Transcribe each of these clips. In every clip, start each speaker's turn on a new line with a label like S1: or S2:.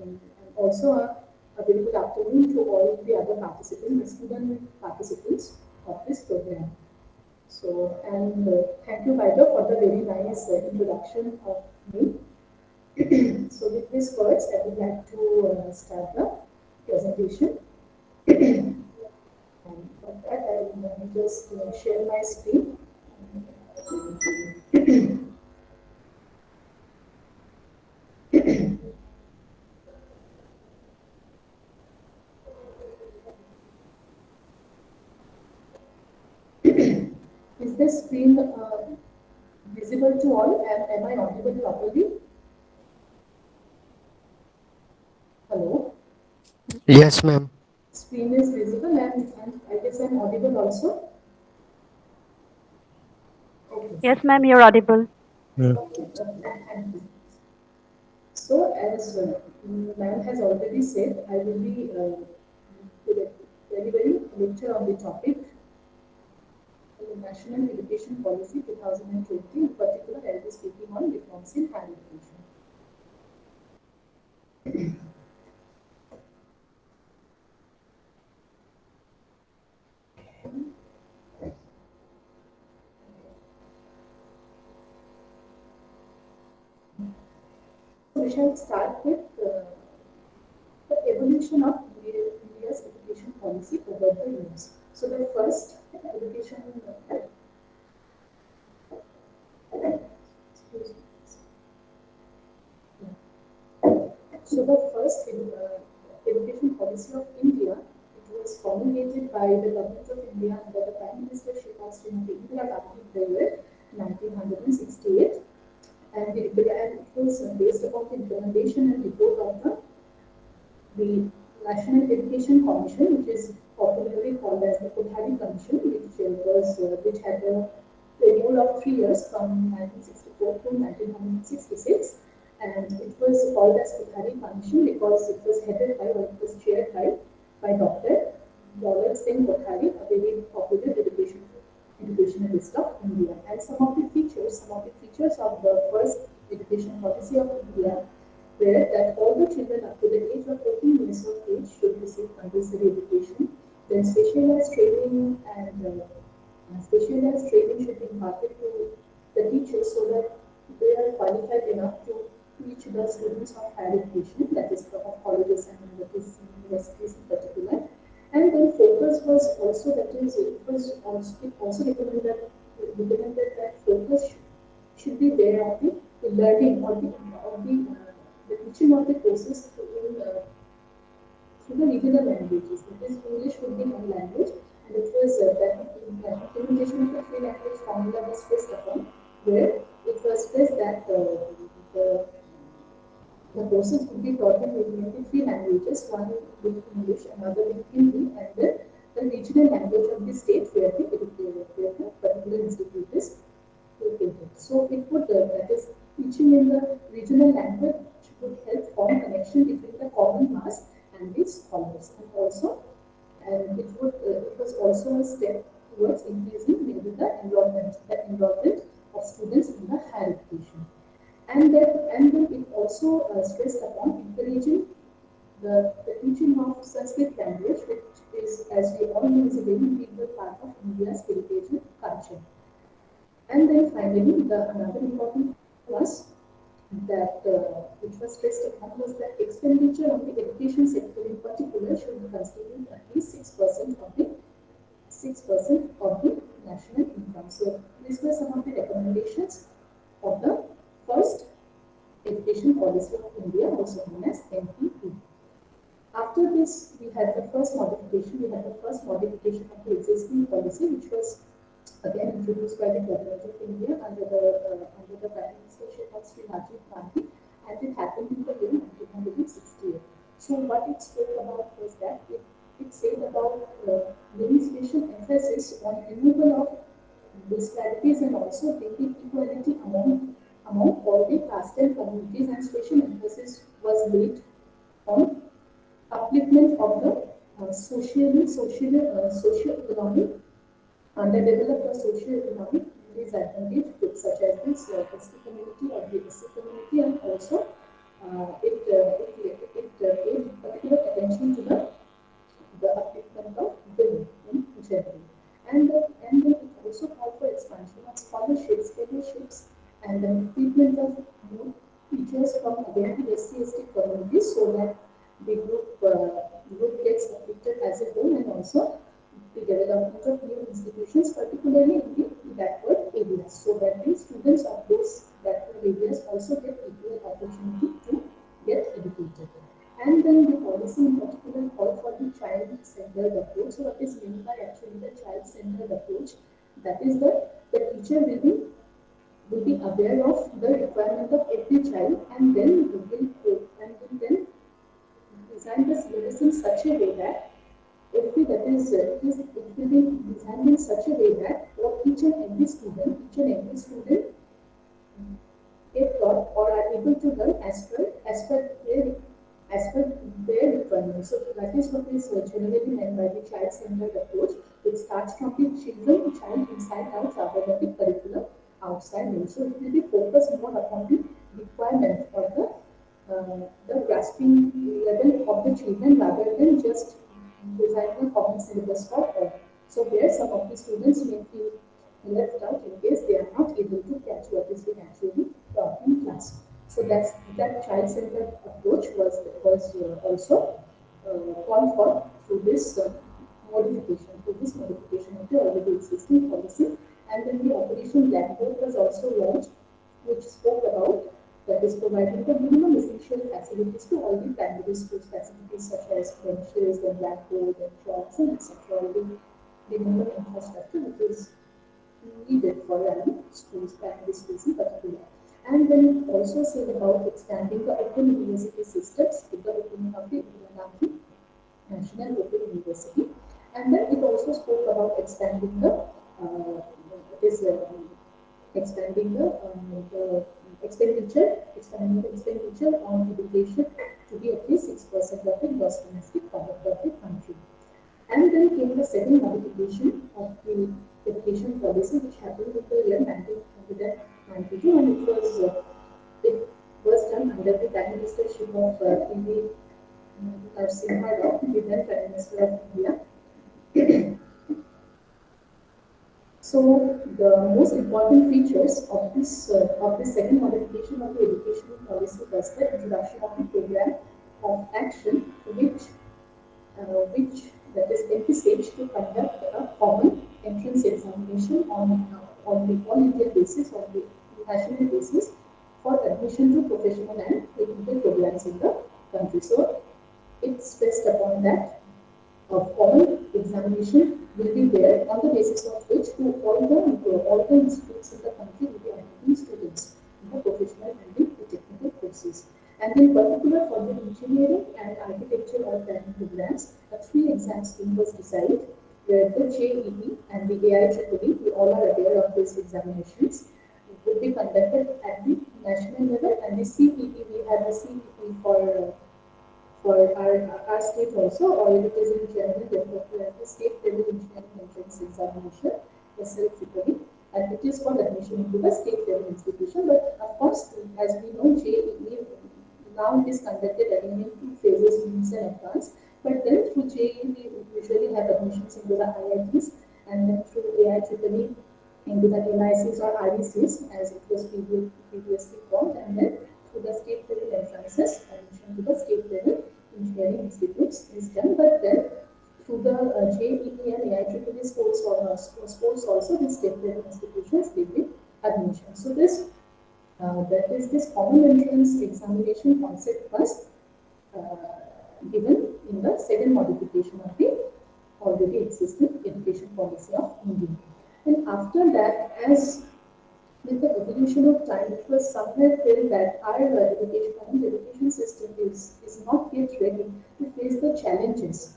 S1: and also a very good afternoon to all the other participants, the student participants of this program. So, and thank you, Vaida, for the very nice introduction of me. So, with these words, I would like to start the presentation. And for that, I will just share my screen. Is this screen visible to all? Am I audible properly? Hello?
S2: Yes, ma'am.
S1: Screen is visible and I guess I'm audible also. Okay.
S3: Yes, ma'am, you're audible.
S2: Mm.
S1: Okay. Thank you. So, as ma'am has already said, I will be delivering a lecture on the topic National Education Policy 2020. In particular, I will be speaking on reforms in higher education. So, we shall start with the evolution of India's education policy over the years. So, the first education, excuse me. So the first education policy of India, it was promulgated by the government of India under the Prime Minister Srimati Indira Gandhi in the year 1968, and it was based upon the implementation and report of the National Education Commission, which is popularly called as the CONTD Commission, which had a renewal of 3 years from 1964 to 1966, and it was called as CONTD Commission because it was headed by or it was chaired by Dr. Daulat Singh Kothari, a very popular educationalist of India. And some of the features of the first education policy of India where that all the children up to the age of 14 years of age should receive compulsory education. Then specialized training should be imparted to the teachers so that they are qualified enough to teach the students of higher education, that is of colleges and universities in particular. And then focus was also that is it also recommended that focus should be there on the learning or the teaching of the courses through the regional languages. That is, English would be one language, and it was that the implementation of the three language formula was stressed upon, where it was stressed that the, the courses would be taught in three languages, one with English, another with Hindi, and then the regional language of the state where the particular institute is located. So it would, that is, teaching in the regional language would help form connection between the common mass and the scholars, and it was also a step towards increasing maybe the enrollment of students in the higher education. And then it also stressed upon encouraging the teaching of Sanskrit language, which is, as we all know, is a very integral part of India's heritage and culture. And then finally, another important was that which was stressed upon was that expenditure on the education sector in particular should constitute at least 6% of the national income. So these were some of the recommendations of the first education policy of India, also known as NEP. After this, we had the first modification. We had the first modification of the existing policy, which was again introduced by the government of India under the Prime Ministership of Sri Rajiv Gandhi, and it happened in the year 1968. So what it spoke about was that it said about very special emphasis on removal of disparities and also bringing equality among all the caste and communities, and special emphasis was laid on upliftment of the socio-economic underdeveloped or socio-economic disadvantaged groups such as the ST community or the SC community, and also it linguistic communities so that the group gets affected as a whole, and also the development of new institutions, particularly in the backward areas, so that the students of those backward areas also get equal opportunity to get educated. And then the policy in particular call for the child-centered approach. So what is meant by actually the child-centered approach? That is that the teacher will be aware of the requirement of every child, and then will then design the syllabus in such a way that every that is it will be designed in such a way that for each and every student get taught or are able to learn as per their requirements. So that is what is generally meant by the child-centered approach. It starts from the child inside out rather than the curriculum outside in. So it will be focused more upon the requirement or the grasping level of the children rather than just designing a common syllabus for all. So where some of the students may feel left out in case they are not able to catch what is being actually taught in class. So that child-centered approach was also called for through this modification of the already existing policy. And then the Operation Blackboard was also launched, which spoke about that is providing the minimum essential facilities to all the primary schools, facilities such as benches, the blackboard, and chalks, and etc. All the minimum infrastructure which is needed for running schools, primary schools in particular. And then it also said about expanding the open university systems with the opening of the Indira Gandhi National Open University. And then it also spoke about is the expanding the expenditure on education to be at least 6% of the gross domestic product of the country. And then came the second modification of the education policy, which happened in the year 1992, and it was done under the Prime Ministership of P.V. Narasimha Rao, the then Prime Minister of India. So the most important features of this second modification of the education policy was the introduction of the program of action, which that is envisaged to conduct a common entrance examination on the all India basis, on the national basis, for admission to professional and technical programs in the country. So it stressed upon that a common examination will be there on the basis of which all the institutes in the country will be admitting students in the professional and the technical courses. And in particular for the engineering and architecture or planning programs, a three-exam scheme was decided where the JEE and the AIEEE, we all are aware of these examinations, would be conducted at the national level, and the CEE, we have the CEE for our state also, or it is in general referred to as the State Level Engineering Entrance Examination, SLEEE, and it is for admission into the state level institution. But of course, as we know, JEE now it is conducted again in two phases, means and advanced. But then through JEE, we usually have admissions into the IITs, and then through AIEEE into the NICs or RECs, as it was previously called, and then through the state level entrances, admission to the state level engineering institutes is done. But then through the JEE and AIEEE scores also, the state level institutions they give admission. So this common entrance examination concept was given in the second modification of the already existing education policy of India. And after that, as with the evolution of time, it was somewhere felt that our education system is not yet ready to face the challenges,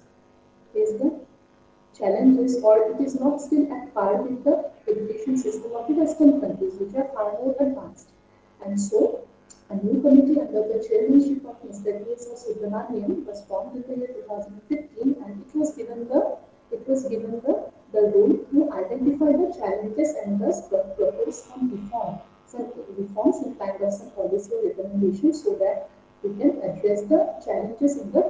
S1: or it is not still at par with the education system of the Western countries, which are far more advanced. And so, a new committee under the chairmanship of Mr. D.S. Subramanian was formed in the year 2015, and it was given the role to identify the challenges and thus propose some reforms and kind of some policy recommendations so that we can address the challenges in the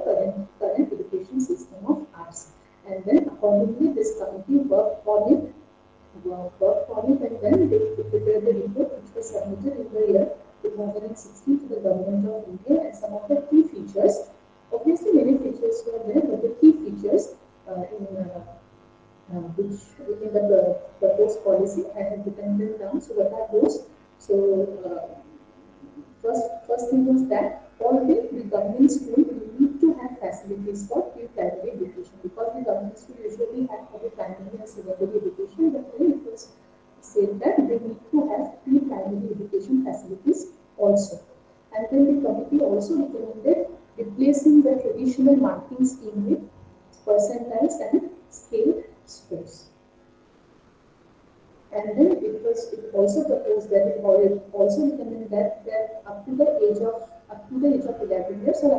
S1: current education system of ours. And then accordingly, this committee worked on it, and then they prepared the report which was submitted in the year 2016 to the Government of India, and some of the key features. Obviously, many features were there, but the key features which in the proposed policy I have written them down. So what are those? So first thing was that all the government school will need to have facilities for pre-primary education, because the government school usually have for the primary and secondary education, but then it was said that they need to have pre-primary education facilities also. And then the committee also recommended replacing the traditional marking scheme with percentiles and scaled scores. And then it also proposed that it also recommended that up to the age of 11 years, or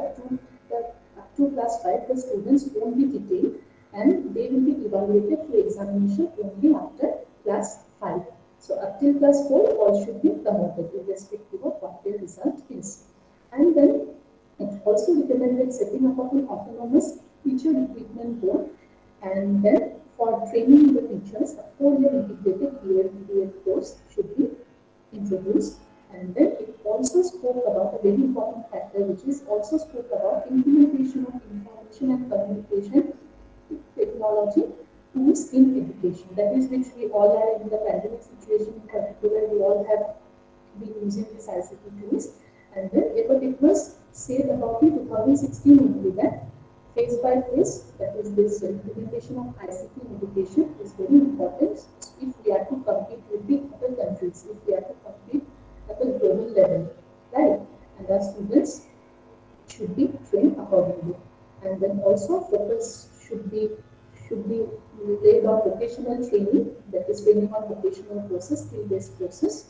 S1: up to class 5, the students won't be detained, and they will be evaluated through examination only after class 5. So up till class 4, all should be promoted irrespective of what their result is. And then it also recommended setting up of an autonomous teacher recruitment board, and then for training the teachers, a 4-year integrated BA course should be introduced. And then it also spoke about a very important factor, which is also spoke about implementation of information and communication technology tools in education. That is, which we all are in the pandemic situation in particular, we all have been using these ICT tools. And then it was said about the 2016 only that phase by phase, that is this implementation of ICT in education is very important if we are to compete with the other countries, if we are to compete at the global level, right? And our students should be trained accordingly. And then also focus should be laid on vocational training, that is training on vocational courses, skill-based courses,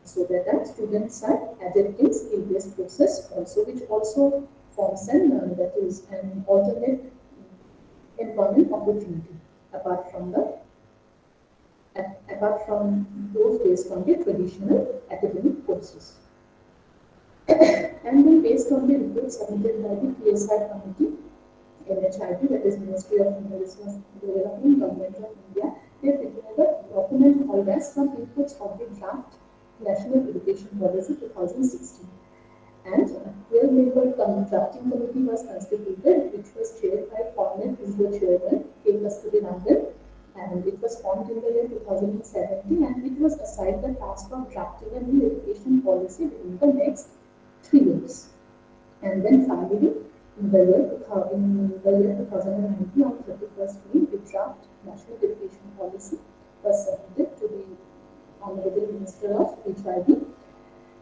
S1: so that our students are adapting skill-based process also, which also forms that is an alternate employment opportunity apart from those based on the traditional academic courses. And then based on the report submitted by the PSR committee, NHID, that is Ministry of Human Resource Development, Government of India, they prepared a document called as Some Inputs of the Draft National Education Policy 2016. And a 12-member drafting committee was constituted, which was chaired by former ISRO chairman K. Kasturirangan, and it was formed in the year 2017, and it was assigned the task of drafting a new education policy within the next 3 years. And then finally, in the year 2019, on 31st May, the draft National Education Policy was submitted to the Honorable Minister of HID,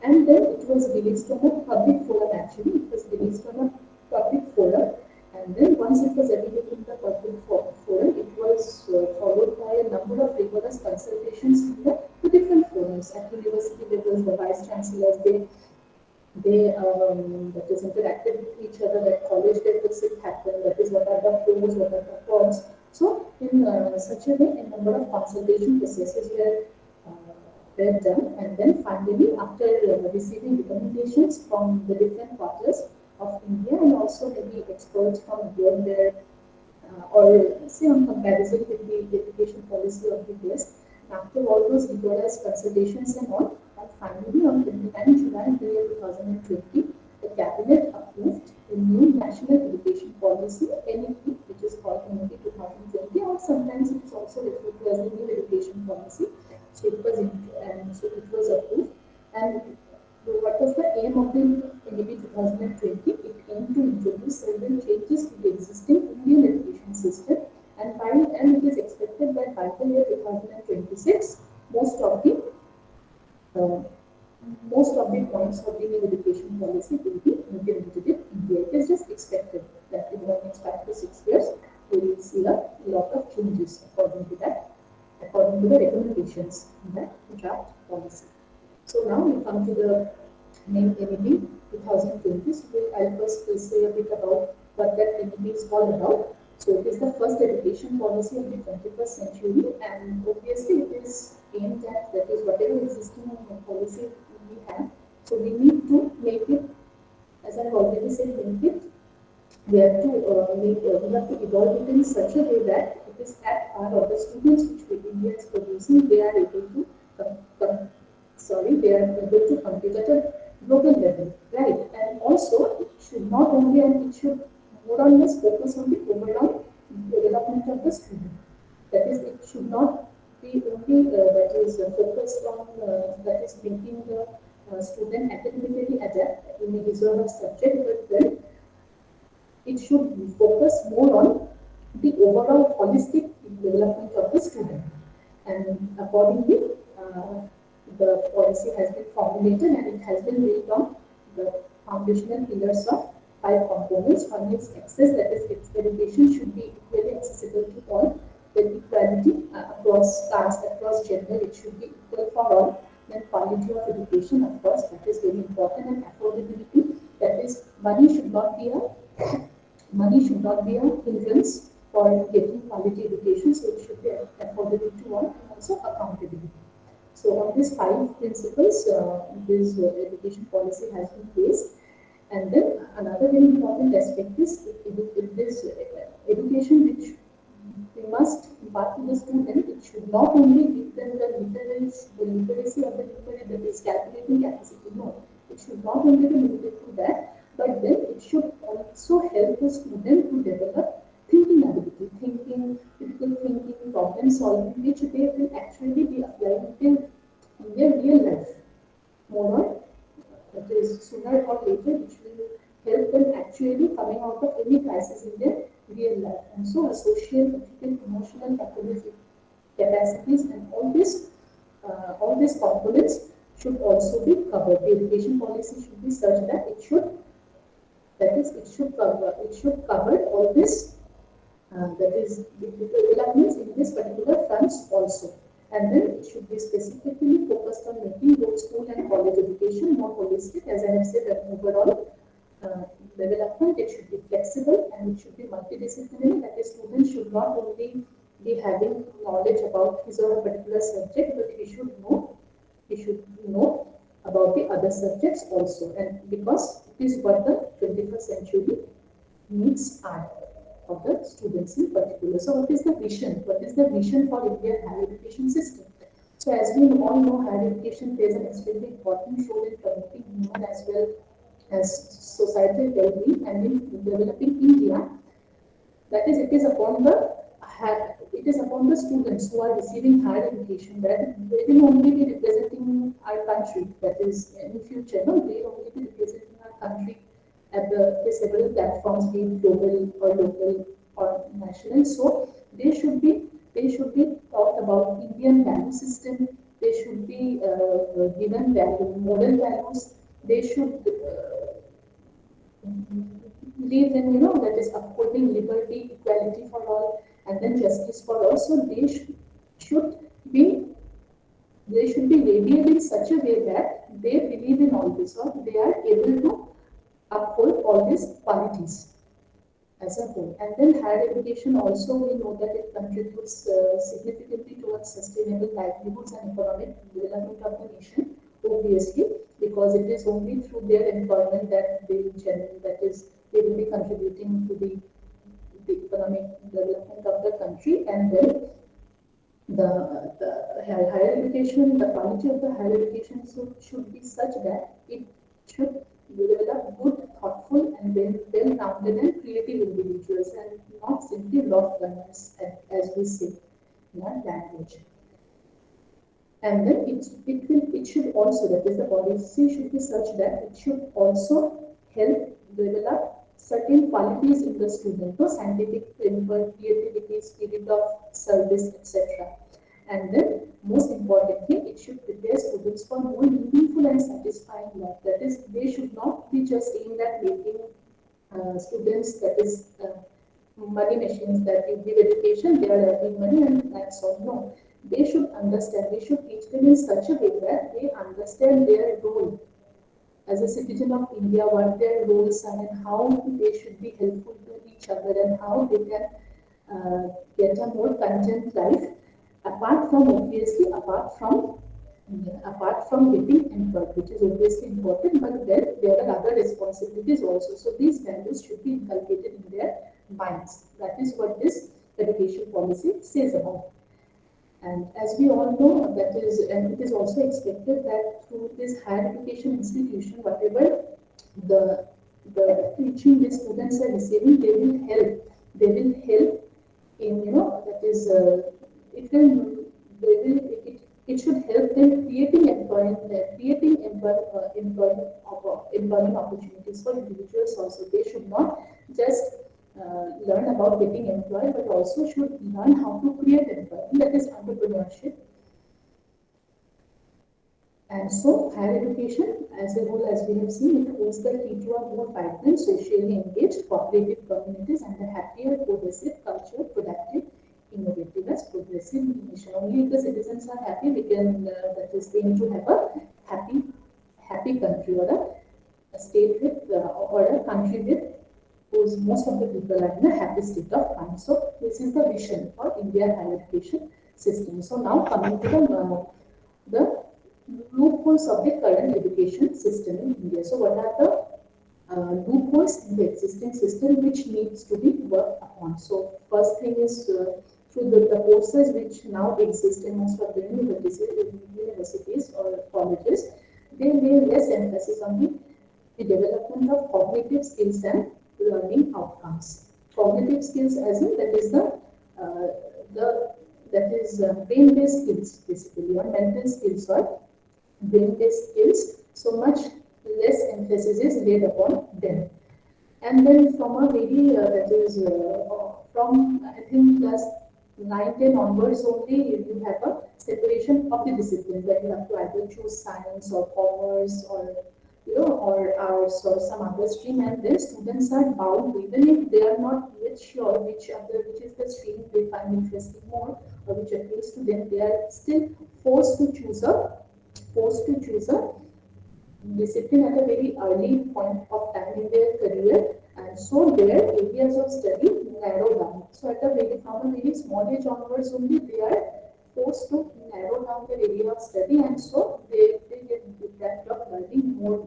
S1: and then it was released on a public forum. Actually, it was released on a public forum, and then once it was available in the public forum, it was followed by a number of rigorous consultations to different forums. At university levels, the vice chancellors, they that is interacted with each other. At college levels, it happened. That is, what are the pros, what are the cons. So in such a way, a number of consultation processes were done, and then finally, after receiving recommendations from the different quarters of India, and also maybe experts from here and there, or say on comparison with the education policy of the West, after all those rigorous consultations and all, and finally on 29 July 2020, the Cabinet approved the new National Education Policy, NEP, which is called NEP 2020, or sometimes it's also referred to as the New Education Policy. So it was approved. And what was the aim of the NEP 2020? It aimed to introduce several changes to the existing Indian education system, and it is expected that by the year 2026, uh, most of the points of the new education policy will be implemented in India. It is just expected that in the next 5 to 6 years, we will see a lot of changes according to the recommendations in that draft policy. So now we come to the main NEP 2020. So I'll first say a bit about what that NEP is all about. So it is the first education policy of the 21st century, and obviously it is aimed at, that is, whatever existing policy we have. So we need to make it, as I've already said, make it. We have to we have to evolve it in such a way that it is at par of the students which India is producing. They are able to they are able to compete at a global level, right? And also, it should not only and it should more or less focus on the overall development of the student. That is, it should not be only that is focused on that is making the student academically adept in his or her subject, but then it should focus more on the overall holistic development of the student. And accordingly, the policy has been formulated and it has been built on the foundational pillars of five components. One is access, that is, education should be equally accessible to all. Then equality across caste, across gender, it should be equal for all. Then quality of education, of course, that is very important, and affordability, that is, money should not be a hindrance for getting quality education, so it should be affordable to all, and also accountability. So on these five principles, this education policy has been based. And then another very important aspect is this education which we must impart to the student. It should not only give them the literacy of the literacy, that is calculating capacity. No, it should not only be limited to that, but then it should also help the student to develop thinking ability, critical thinking, problem solving, which they will actually be applying in their real life. More that is sooner or later, which will help them actually coming out of any crisis in their real life. And so, social, ethical, emotional, academic capacities, and all these components should also be covered. The education policy should be such that it should cover all this that is the developments in this particular fronts also. And then it should be specifically focused on making both school and college education more holistic. As I have said, that overall development, it should be flexible and it should be multidisciplinary. That is, students should not only be having knowledge about his or her particular subject, but he should know about the other subjects also. And because it is what the 21st century needs are of the students in particular. So what is the vision? What is the vision for Indian higher education system? So as we all know, higher education plays an extremely important role in promoting human as well as societal well-being and in developing India. That is, it is upon the students who are receiving higher education that they will only be representing our country. That is, in future, no, they will only be representing our country at the several platforms, be it global or local or national. So they should be taught about Indian value system. They should be given moral values. They should believe in, that is upholding liberty, equality for all, and then justice for all. So should be they should be labeled in such a way that they believe in all this, or they are able to uphold all these qualities as a whole. And then higher education also, we know that it contributes significantly towards sustainable livelihoods and economic development of the nation, obviously, because it is only through their employment that they will be contributing to the economic development of the country. And then the higher education, the quality of the higher education should be such that it should develop good, thoughtful, and well-rounded and creative individuals, and not simply rough learners, as we say in our language. And then it should also, that is, the policy should be such that it should also help develop certain qualities in the student, so scientific framework, creativity, spirit of service, etc. And then, most importantly, it should prepare students for more meaningful and satisfying life. That is, they should not be just aimed at making students, that is, money machines, that you give education, they are earning money, and that's all. No, they should understand. We should teach them in such a way that they understand their role as a citizen of India, what their roles are and how they should be helpful to each other and how they can get a more content life apart from getting employed, which is obviously important, but then there are other responsibilities also. So these values should be inculcated in their minds. That is what this education policy says about. And as we all know, and it is also expected that through this higher education institution, whatever the teaching the students are receiving, they will help. They will help in that is it will they will it should help them employment opportunities for individuals also. They should not just learn about getting employed, but also should learn how to create employment, that is entrepreneurship. And so, higher education as a whole, as we have seen, it holds the key to a more vibrant, socially engaged, cooperative communities and a happier, cohesive culture, productive, innovative, as progressive nation. Only if the citizens are happy, we can, that is, aim to have a happy, happy country, or a state with, or a country with whose most of the people are in a happy state of mind. So, this is the vision for India higher education system. So, now coming to the loopholes of the current education system in India. So, what are the loopholes in the existing system which needs to be worked upon? So, first thing is through the courses which now exist in most of the universities or colleges, they lay less emphasis on the development of cognitive skills and learning outcomes. Cognitive skills, as in that is the that is brain-based skills basically, or mental skills or brain-based skills. So much less emphasis is laid upon them. And then from a very that is from I think class 9, 10 onwards only you have a separation of the disciplines, that you have to either choose science or commerce or or arts or some other stream, and then students are bound, even if they are not yet sure which is the stream they find interesting more or which appeals to them, they are still forced to choose a forced to choose a discipline at a very early point of time in their career, and so their areas of study narrow down. So at a very from a very small age onwards only they are forced to narrow down their area of study, and so they get deprived of learning more.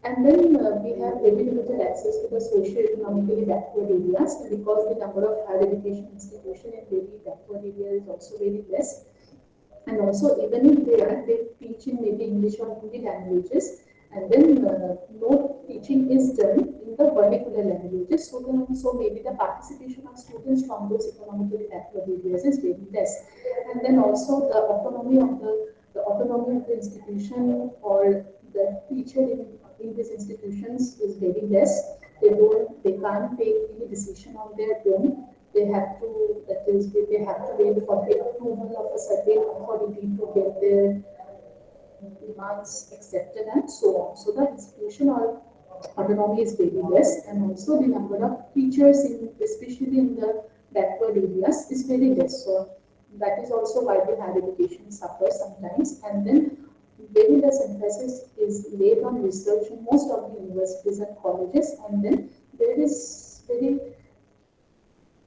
S1: And then we have very limited access to the socio-economically backward areas, because the number of higher education institutions in very backward areas is also very less. And also, even if they teach in maybe English or Hindi languages, and then no teaching is done in the vernacular languages. So maybe the participation of students from those economically backward areas is very less. And then also the autonomy of the institution or the teacher in these institutions is very less. They can't take any decision on their own. They have to, that is, they have to wait for the approval of a certain authority to get their demands accepted and so on. So the institutional autonomy is very less, and also the number of teachers, especially in the backward areas, is very less. So that is also why the higher education suffers sometimes. And then very less emphasis is laid on research in most of the universities and colleges, and then there is very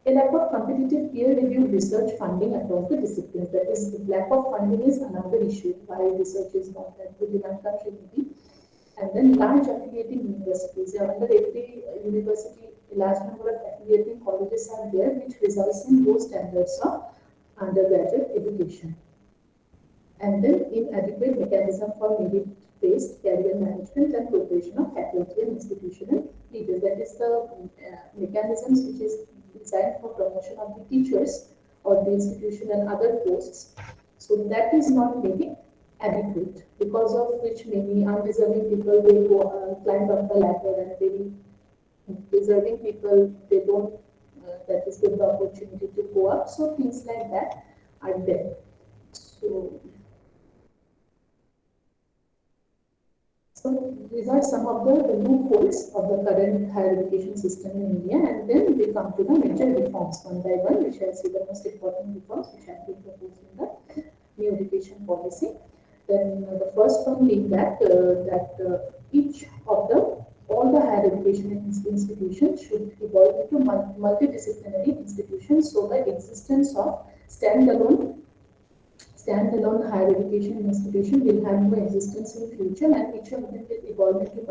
S1: a lack of competitive peer-reviewed research funding across the disciplines. That is, the lack of funding is another issue why research is not that good in our country maybe. And then large affiliating universities. Under every university, a large number of affiliating colleges are there, which results in low standards of undergraduate education. And then inadequate mechanism for merit-based career management and preparation of faculty and institutional leaders. That is the mechanisms which is designed for promotion of the teachers or the institution and other posts. So that is not maybe adequate, because of which many undeserving people will go climb up the ladder, and very deserving people they don't that is get the opportunity to go up. So things like that are there. So So these are some of the loopholes of the current higher education system in India, and then we come to the major reforms one by one, which I see the most important reforms which have been proposed in the new education policy. Then the first one being that each of the all the higher education institutions should evolve into multidisciplinary institutions. So the existence of standalone standalone higher education institution will have no existence in future, and each of them will evolve into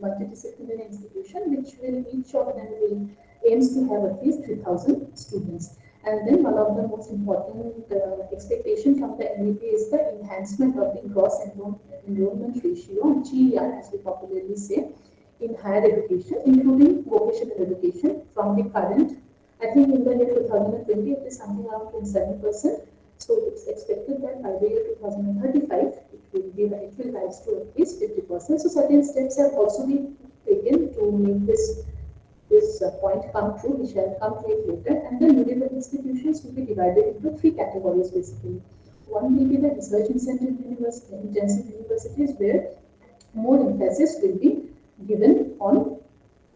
S1: multidisciplinary institution, which will each of them will aims to have at least 3,000 students. And then one of the most important expectation from the NEP is the enhancement of the gross enrollment ratio, GER as we popularly say, in higher education, including vocational education from the current, I think in the year 2020 it is something around 27%. So it's expected that by the year 2035 it will rise to at least 50%. So certain steps have also been taken to make this point come true. We shall come to it later. And the university institutions will be divided into three categories basically. One will be the research intensive universities where more emphasis will be given on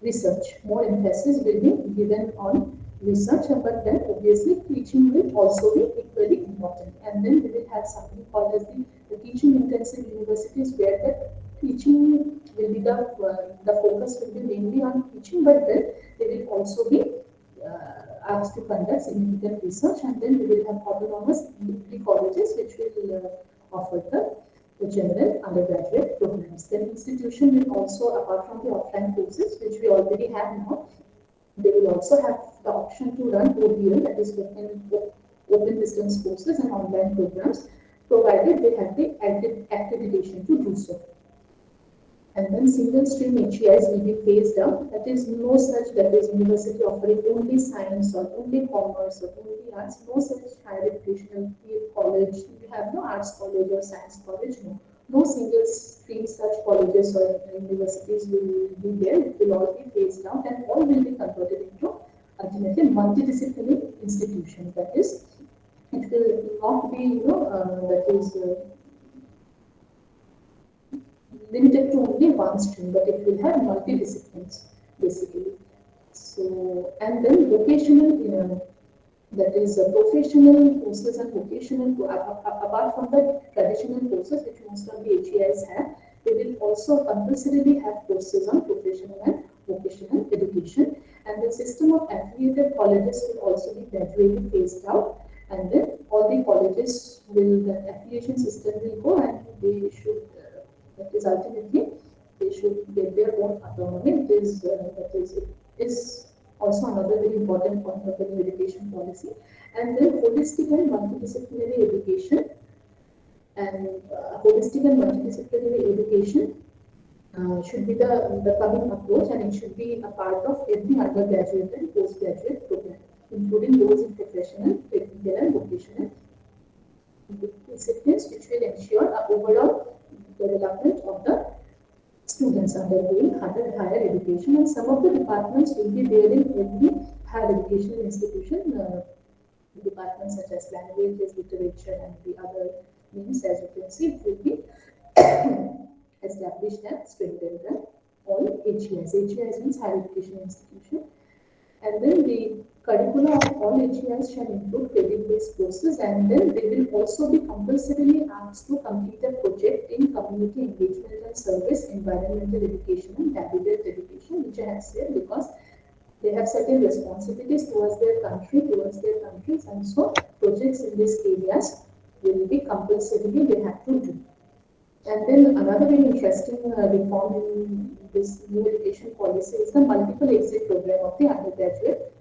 S1: research. More emphasis will be given on research, but then obviously teaching will also be equally important. And then we will have something called as the teaching intensive universities where the teaching will be the focus will be mainly on teaching, but then they will also be asked to conduct significant research, and then we will have autonomous degree colleges which will offer the general undergraduate programs. The institution will also, apart from the offline courses which we already have now, they will also have the option to run ODL, that is open distance courses and online programs, provided they have the accreditation to do so. And then single stream HEIs will be phased out. That is no such, that is university offering only science or only commerce or only arts, no such higher educational college. You have no arts college or science college, no. No single stream such colleges or universities will be there. It will all be phased out and all will be converted into ultimately multidisciplinary institutions. That is, it will not be, that is limited to only one stream, but it will have multi-disciplines basically. So, and then vocational, that is professional courses and vocational, apart from the traditional courses which most of the HEIs have, they will also compulsorily have courses on professional and vocational education. And the system of affiliated colleges will also be gradually phased out. And then all the colleges will, the affiliation system will go, and they should that is ultimately they should get their own autonomy. It is also another very important point of the new education policy. And then holistic and multidisciplinary education should be the coming approach, and it should be a part of every undergraduate and postgraduate program, including those in professional, technical and vocational disciplines, which will ensure a overall development of the students undergoing higher education. And some of the departments will be there in every higher educational institution, departments such as languages, literature, and the other names, as you can see, it will be established and strengthened in all HEIs. HEIs means higher education institution. And then the curricula of all HEIs shall include credit-based courses, and then they will also be compulsorily asked to complete a project in community engagement and service, environmental education and habitat education, which I have said because they have certain responsibilities towards their country, towards their countries, and so projects in these areas will be compulsorily they have to do. And then another very interesting reform in this new education policy is the multiple exit program of the undergraduate,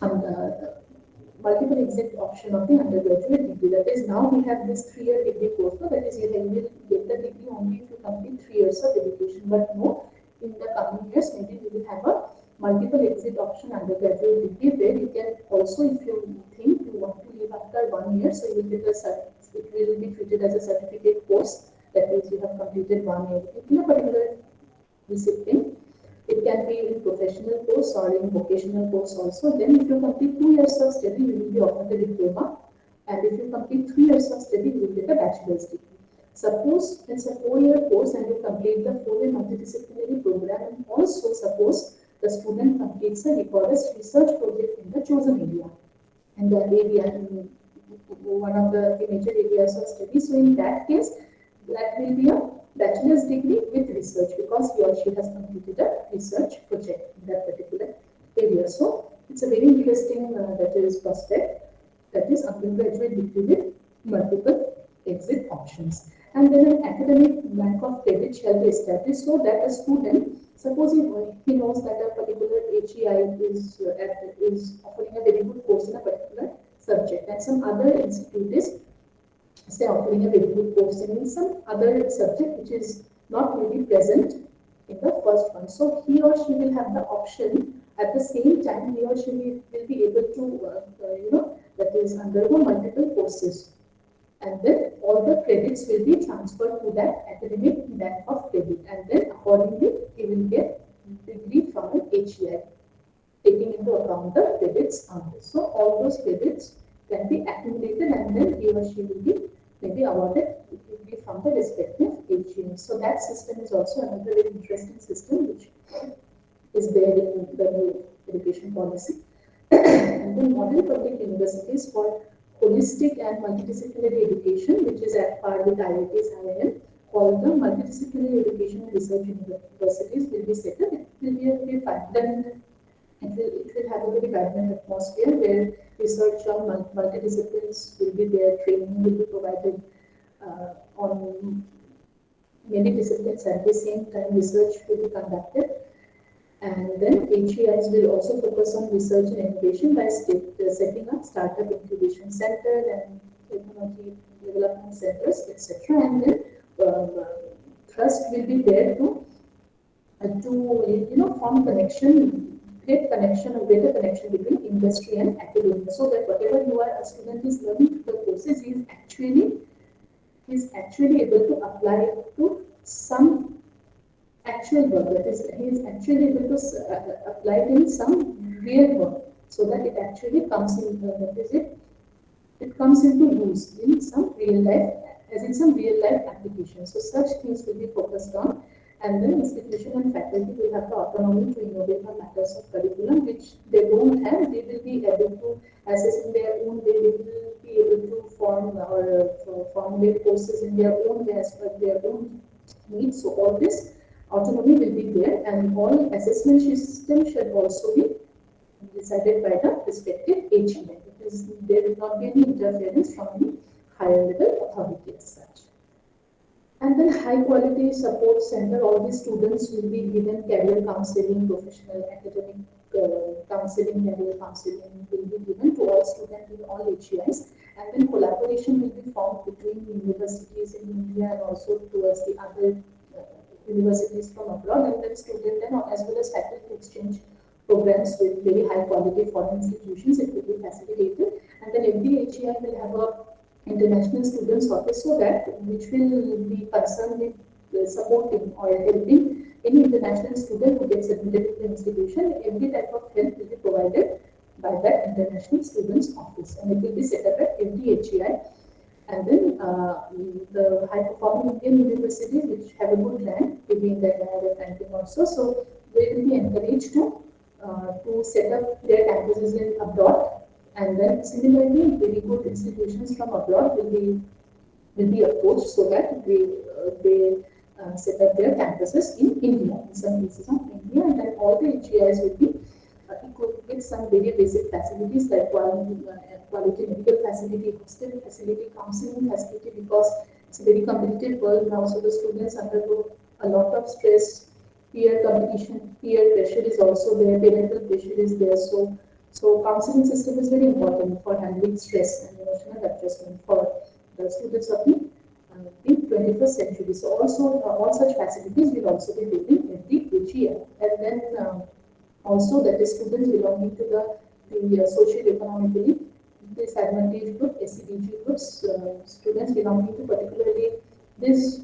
S1: and multiple exit option of the undergraduate degree. That is, now we have this 3-year degree course. So that is, you will get the degree only if you complete 3 years of education. But no, in the coming years, maybe we will have a multiple exit option undergraduate degree where you can also, if you think you want to leave after 1 year, so you will get it will be treated as a certificate course. That means you have completed 1 year in a particular discipline. It can be in professional course or in vocational course also. Then if you complete 2 years of study, you will be offered a diploma. And if you complete 3 years of study, you will get a bachelor's degree. Suppose it's a 4-year course and you complete the 4-year multidisciplinary program, and also suppose the student completes a rigorous research project in the chosen area. And the area, one of the major areas of study. So in that case, that will be a bachelor's degree with research because he or she has completed a research project in that particular area. So it's a very interesting prospect, that is undergraduate degree with multiple exit options. and then an academic bank of credit shall be established so that a student, suppose he knows that a particular HEI is offering a very good course in a particular subject, and some other institute is say offering a very good course in some other subject which is not really present in the first one. So he or she will have the option at the same time he or she will be able to that is undergo multiple courses, and then all the credits will be transferred to that academic bank of credit, and then accordingly he will get degree from an HEI taking into account the credits on this. So all those credits can be accumulated, and then he or she will be maybe awarded degree from the respective HEI. So that system is also another very interesting system which is there in the new education policy. And then modern public universities for holistic and multidisciplinary education, which is at par with IITs, IIM, all the multidisciplinary education and research universities will be set up. It will be a very then it will have a very vibrant atmosphere where research on multidisciplines will be there, training will be provided on many disciplines at the same time, research will be conducted. And then HEIs will also focus on research and innovation by setting up startup incubation center and technology development centers, etc. And then trust will be there to form connection, create connection or greater connection between industry and academia, so that whatever a student is learning through the courses, he is actually able to apply it to some actual work. That is, he is actually able to apply it in some real work, so that it actually comes in. That is it comes into use in some real life, as in some real life application. So such things will be focused on, and then institution and faculty will have the autonomy to innovate on matters of curriculum which they don't have. They will be able to assess in their own way. They will be able to form or formulate courses in their own way as per their own needs. So all this autonomy will be there, and all assessment system should also be decided by the respective HEI, because there will not be any interference from the higher level authority as such. And then high quality support center, all the students will be given career counseling, professional academic counseling, career counseling will be given to all students in all HEIs. And then collaboration will be formed between universities in India and also towards the other universities from abroad, and then student and as well as faculty exchange programs with very high quality foreign institutions. It will be facilitated, and then every HEI will have a international students office, so that which will be concerned with supporting or helping any international student who gets admitted to the institution. Every type of help will be provided by that international students office, and it will be set up at every HEI. And then the high performing Indian universities which have a good rank will be in the NIRF ranking also. So they will be encouraged to set up their campuses in abroad, and then similarly very good institutions from abroad will be approached so that they set up their campuses in India, in some places of India, and then all the HEIs will be equipped with some very basic facilities like quality medical facility, hostel facility, counseling facility, because it's a very competitive world now, so the students undergo a lot of stress, peer competition, peer pressure is also there, parental pressure is there. So counseling system is very important for handling stress and emotional adjustment for the students of the 21st century. So also all such facilities will also be built in every HEI. And then also that is students belonging to the socio-economically disadvantaged group, SEDG groups, students belonging to particularly these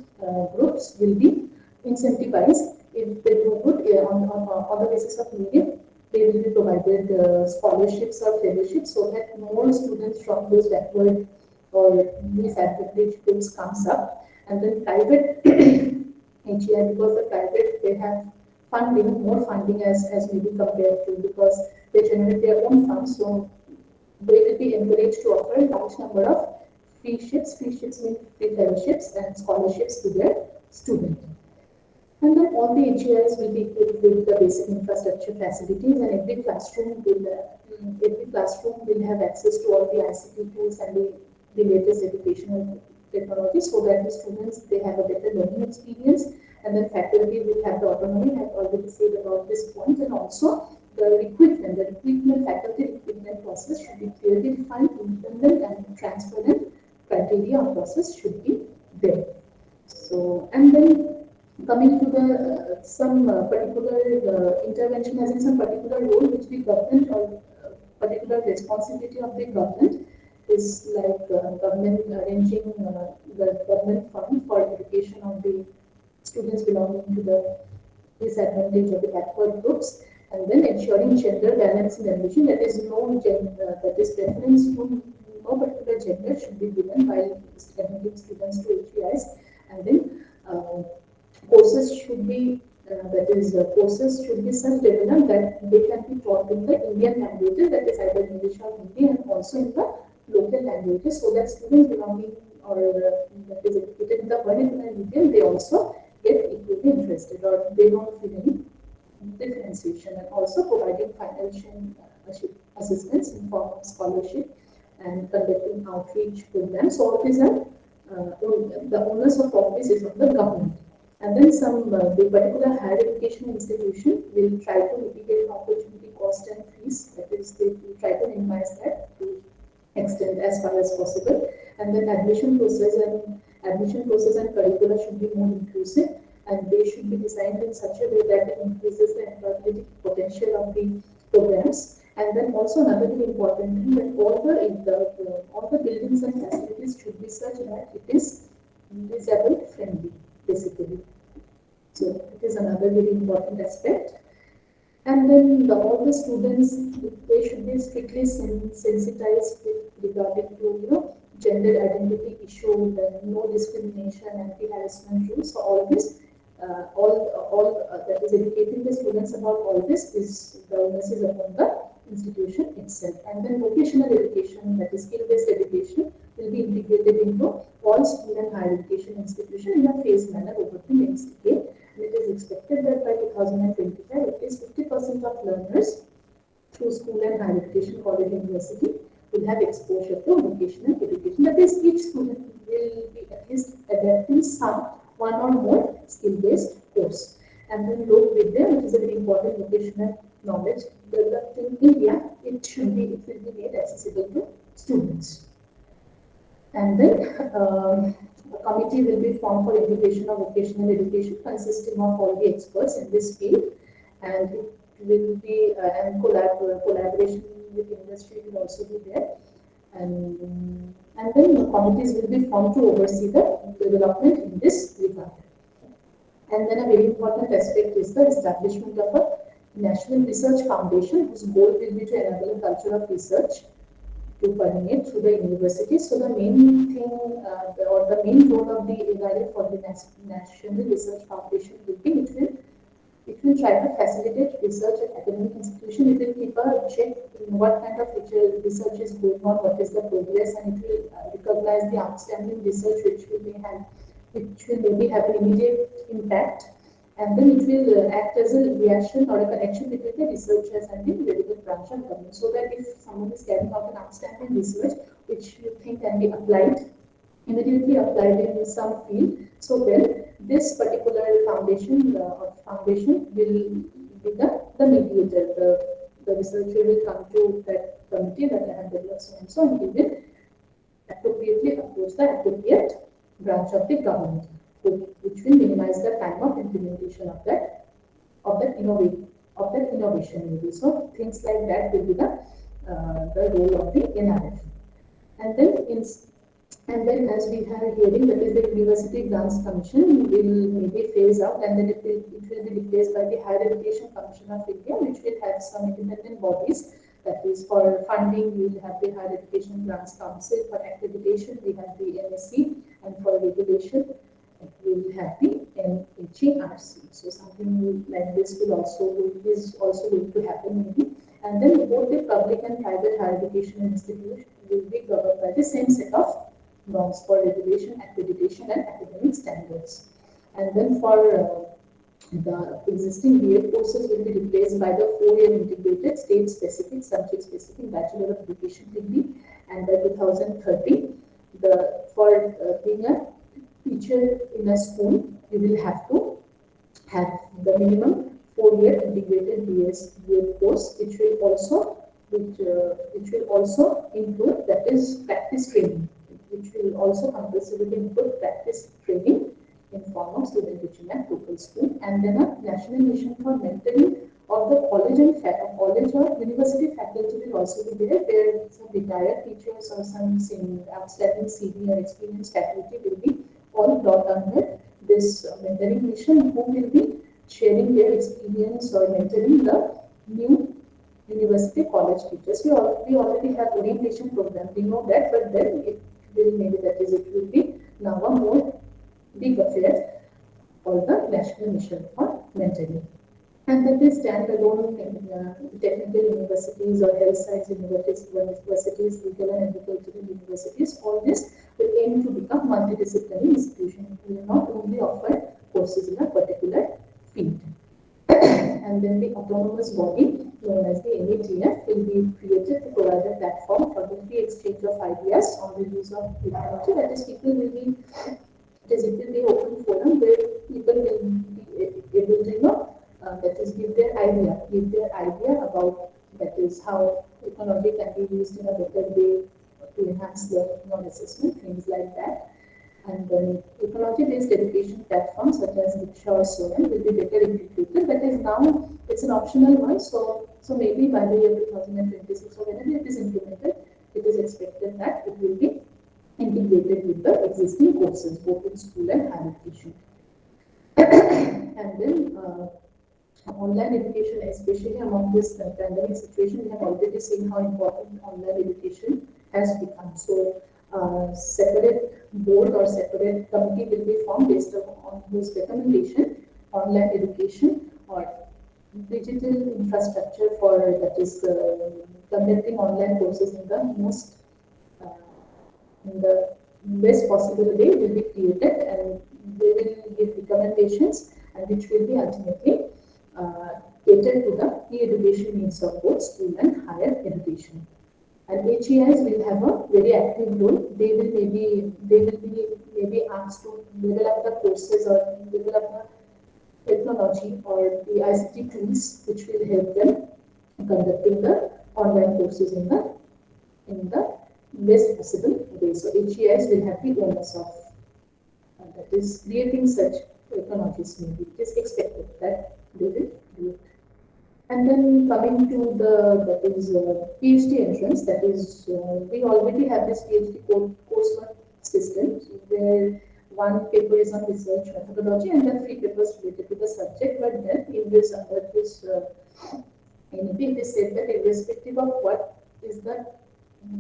S1: groups will be incentivized if they do good on the basis of merit. They will be provided scholarships or fellowships, so that more students from those backward or disadvantaged groups comes up. And then private HEI, because the private, they have funding, more funding as maybe compared to, because they generate their own funds, so they will be encouraged to offer a large number of free ships. Free ships mean free fellowships and scholarships to their students. And then all the HEIs will be equipped with the basic infrastructure facilities, and every classroom will have access to all the ICT tools and the latest educational technology, so that the students they have a better learning experience, and then faculty will have the autonomy. I have already said about this point, and also the recruitment faculty recruitment process should be clearly defined, independent and transparent criteria or process should be there. So, and then coming to the some particular intervention, as in some particular role which the government or particular responsibility of the government is like government arranging the government fund for education of the students belonging to the disadvantaged or the backward groups, and then ensuring gender balance in admission. That is no gender, that is preference to no particular gender should be given while admitting students to HEIs, and then courses should be courses should be such developed that they can be taught in the Indian languages, that is either English or Hindi, and also in the local languages, so that students belonging or that is educated in the vernacular medium, they also get equally interested or they don't feel any differentiation, and also providing financial assistance in form of scholarship and conducting outreach programs. All of these are the onus of all this is on the government. And then the particular higher education institution will try to mitigate opportunity cost and fees. That is, they will try to minimize that to extent as far as possible. And then admission process and curricula should be more inclusive, and they should be designed in such a way that it increases the employability potential of the programs. And then also another very important thing, that all the buildings and facilities should be such that it is disabled friendly, basically. So it is another very important aspect. And then all the students, they should be strictly sensitized regarding to gender identity issue, the no discrimination, anti-harassment rules. So all this, that is educating the students about all this is the onus is upon the institution itself. And then vocational education, that is skill-based education, will be integrated into all school and higher education institutions in a phased manner over the next decade. And it is expected that by 2025, at least 50% of learners through school and higher education, college, and university will have exposure to vocational education. That is, each student will be at least adapting some one or more skill-based course. And then Lok Vidya, which is a very important vocational knowledge developed in India, it will be made accessible to students. And then a committee will be formed for integration of vocational education, consisting of all the experts in this field, and it will be and collaboration with industry will also be there, and then the committees will be formed to oversee the development in this regard. And then a very important aspect is the establishment of a national research foundation, whose goal will be to enable a culture of research to permeate through the university. So the main thing or the main role of the NRF for the National Research Foundation will be it will try to facilitate research at academic institution. It will keep a check in what kind of research is going on, what is the progress, and it will recognize the outstanding research which will maybe have an immediate impact, and then it will act as a reaction or a connection between the researchers and the relevant branch of government, so that if someone is carrying out an outstanding research which you think can be immediately applied in some field, so then this particular foundation will be the mediator. The researcher will come to that committee that I have developed so and so, and he will appropriately approach the appropriate branch of the government, which will minimize the time of implementation of that innovation maybe. So things like that will be the role of the NRF. And then as we have a hearing, that is the University Grants Commission will maybe phase out, and then it will be replaced by the Higher Education Commission of India, which will have some independent bodies. That is, for funding, we will have the Higher Education Grants Council. For accreditation, we have the MSc, and for regulation, we will have the NHERC. So something like this is also going to happen maybe. And then both the public and private higher education institutions will be governed by the same set of norms for regulation, accreditation, and academic standards. And then for the existing BA courses will be replaced by the 4-year integrated state-specific, subject-specific Bachelor of Education degree, and by 2030, For being a teacher in a school, you will have to have the minimum 4-year integrated BS course, which will also include that is practice training, which will also compulsorily include practice training in form of student teaching at local school, and then a national mission for mentoring of the college or university faculty will also be there, where some retired teachers or some outstanding senior experienced faculty will be all brought under this mentoring mission, who will be sharing their experience or mentoring the new university college teachers. We already have orientation program, we know that, but then it will maybe that is it will be now a more big affair for the national mission for mentoring. And then they stand alone in technical universities or health science universities, legal and agricultural universities. All this will aim to become multidisciplinary institution. It will not only offer courses in a particular field. And then the autonomous body known as the NETF will be created to provide a platform for the free exchange of ideas on the use of technology. That is, it will be open forum where people will be able to, that is, give their idea about that is how technology can be used in a better way to enhance the non-assessment, things like that. And then technology-based education platforms such as Diksha or Soyan will be better integrated. That is now it's an optional one, so maybe by the year 2026 or whenever it is implemented, it is expected that it will be integrated with the existing courses, both in school and higher education. And then online education, especially among this pandemic situation, we have already seen how important online education has become. So, separate board or separate committee will be formed based on whose recommendation online education or digital infrastructure for that is conducting online courses in the most uh, in the best possible way will be created, and they will give recommendations and which will be ultimately uh, catered to the e-education needs of both school and higher education. And HEIs will have a very active role. They will be maybe asked to develop the courses or develop the technology or the ICT tools which will help them conducting the online courses in the best possible way. So HEIs will have the onus of that is creating such technologies. Maybe it is expected that they will do it. And then coming to the that is PhD entrance, that is we already have this PhD coursework system where one paper is on research methodology and then 3 papers related to the subject. But then in this under this NEP, it is said that irrespective of what is the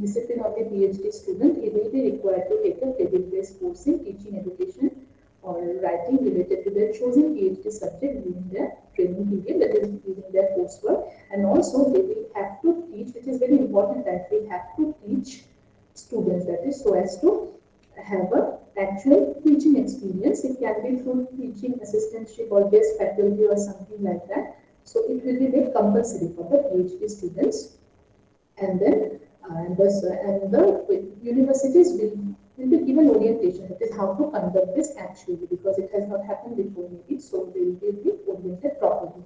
S1: discipline of the PhD student, he will be required to take a credit-based course in teaching, education, or writing related to their chosen PhD subject during their training period, that is during their coursework. And also they will have to teach, which is very important, that they have to teach students, that is so as to have a actual teaching experience. It can be through teaching assistantship or guest faculty or something like that. So it will be made compulsory for the PhD students. And then the universities will be given orientation, that is how to conduct this actually, because it has not happened before maybe, so they will be oriented properly.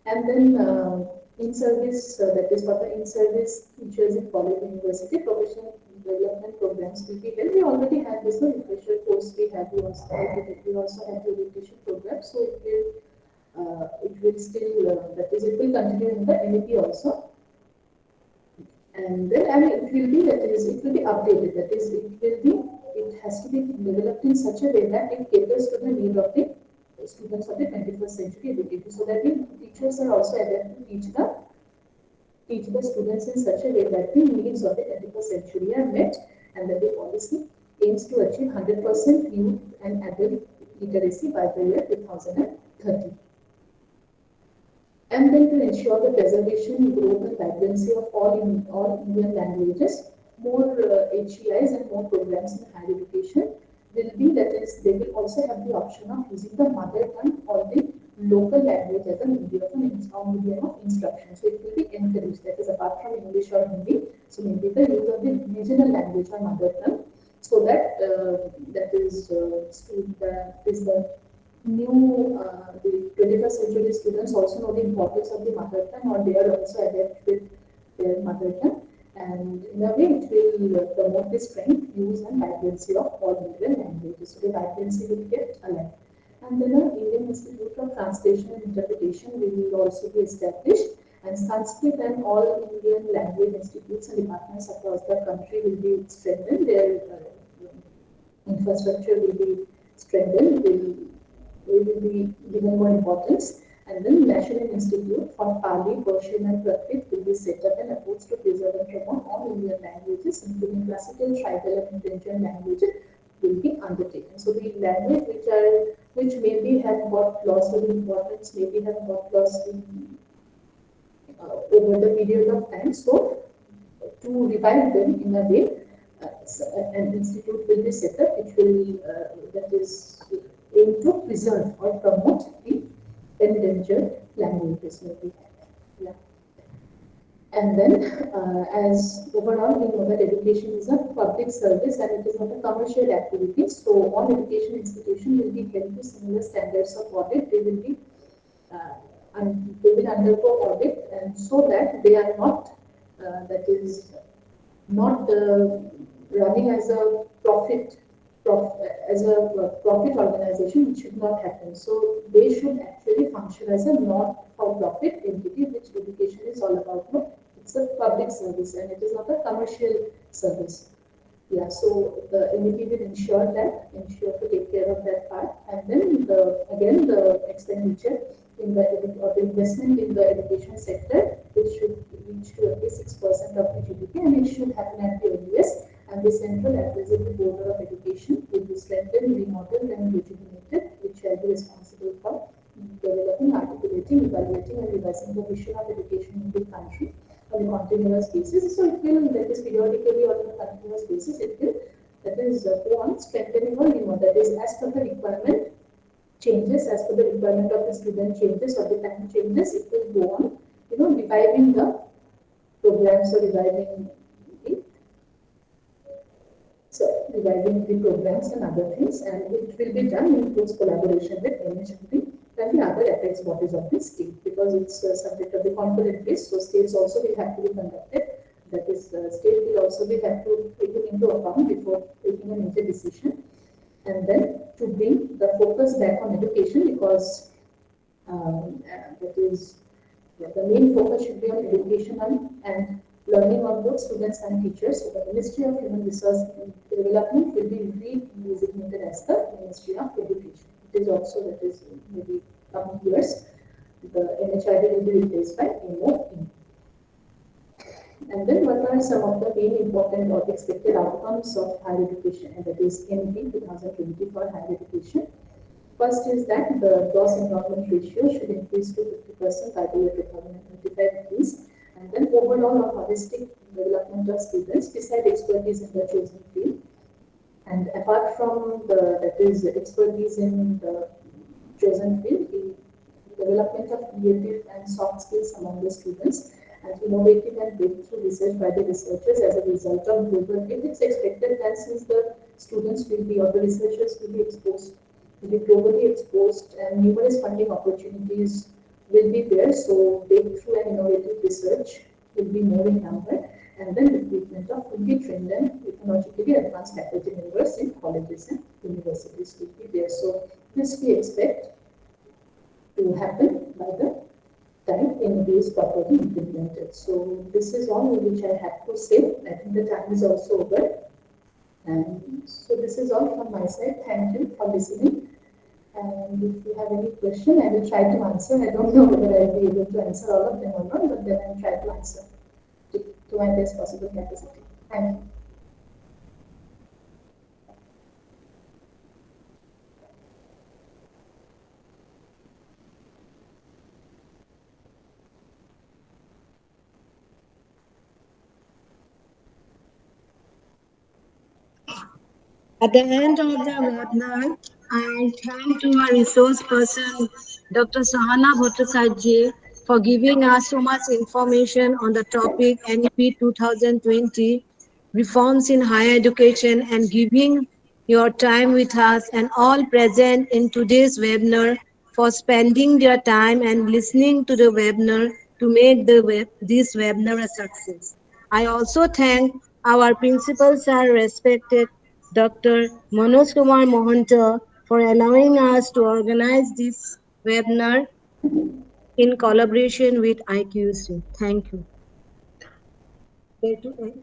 S1: And then in-service, that is for the in-service teachers in college, university, professional development programs will be held. We already have this refresher course, we also have the orientation program, so it will still, that is, it will continue in the NEP also. And then it will be it will be updated, that is it has to be developed in such a way that it caters to the need of the students of the 21st century education, so that the teachers are also able to teach the students in such a way that the needs of the 21st century are met, and that the policy aims to achieve 100% youth and adult literacy by the year 2030. And then to ensure the preservation, growth, and vibrancy of all Indian languages, more HEIs and more programs in higher education will be, that is, they will also have the option of using the mother tongue or the local language as a medium of instruction. So it will be encouraged, that is, apart from English or Hindi, so maybe the use of the regional language or mother tongue so that that is the new the 21st century students also know the importance of the mother tongue, or they are also adept with their mother tongue, and in a way it will promote the strength, use, and vibrancy of all Indian languages. So the vibrancy will get alive. And then the Indian Institute of Translation and Interpretation will also be established, and Sanskrit and all Indian language institutes and departments across the country will be strengthened. Their infrastructure will be strengthened, will be given more importance. And then National Institute for Pali, Persian and Prakrit will be set up, and efforts to preserve and promote all Indian languages, including classical, tribal and indigenous languages, will be undertaken. So the language which maybe have got lost in importance, maybe have got lost in over the period of time. So to revive them in a way, an institute will be set up which will that is aim to preserve or promote the endangered languages maybe. Yeah. And then, as overall, we know that education is a public service and it is not a commercial activity. So, all education institutions will be held to similar standards of audit. Uh, they will undergo audit, and so that they are not, that is, not running as a as a profit organization, which should not happen. So they should actually function as a not-for-profit entity, which education is all about. No, it's a public service and it is not a commercial service. Yeah, so the NEP will ensure to take care of that part, and then again the expenditure in or the investment in the education sector, it should reach to at least 6% of the GDP, and it should happen at the earliest. And the Central Advisory Board of Education will be strengthened, remodeled, and rejuvenated, which shall be responsible for developing, articulating, evaluating, and revising the vision of education in the country on a continuous basis. So it will, that is periodically or on a continuous basis, it will, that is go on strengthening or that is as per the requirement changes, as per the requirement of the student changes or the time changes, it will go on, reviving the programs or the reviving the programs and other things, and it will be done in close collaboration with NHP and the other apex bodies of the state, because it's subject of the concurrent list. So states also will have to be conducted. That is, state will also be have to take it into account before taking a major decision, and then to bring the focus back on education, because that is the main focus should be on education and learning of both students and teachers. So the Ministry of Human Resource Development will be redesignated as the Ministry of Education. It is also, that is, maybe coming years, the NHID will be replaced by MOE. And then what are some of the main important or expected outcomes of higher education, and that is NEP 2020 for higher education. First is that the gross enrollment ratio should increase to 50% by the year 2025 at least, and then overall a holistic development of students beside expertise in the chosen field. And apart from that is expertise in the chosen field, the development of creative and soft skills among the students, and innovative and breakthrough research by the researchers as a result of global field. It's expected that since the students will be or the researchers will be globally exposed, and numerous funding opportunities will be there. So breakthrough and innovative research will be more in number, and then recruitment of fully trained and technologically advanced faculty members in colleges and universities will be there. So this we expect to happen by the time NEP is properly implemented. So this is all which I have to say. I think the time is also over. And so this is all from my side. Thank you for listening. And if you have any question, I will try to answer. I don't know whether I will be able to answer all of them or not, but then I'll try to answer to my best possible capacity. Thank you.
S3: At the end of the webinar, I thank to our resource person, Dr. Sahana Bhattacharya, for giving us so much information on the topic NEP 2020. reforms in higher education and giving your time with us and all present in today's webinar for spending their time and listening to the webinar to make this webinar a success. I also thank our principal sir, respected Dr. Manoj Kumar Mohanta, for allowing us to organize this webinar in collaboration with IQC. Thank you. Where to end?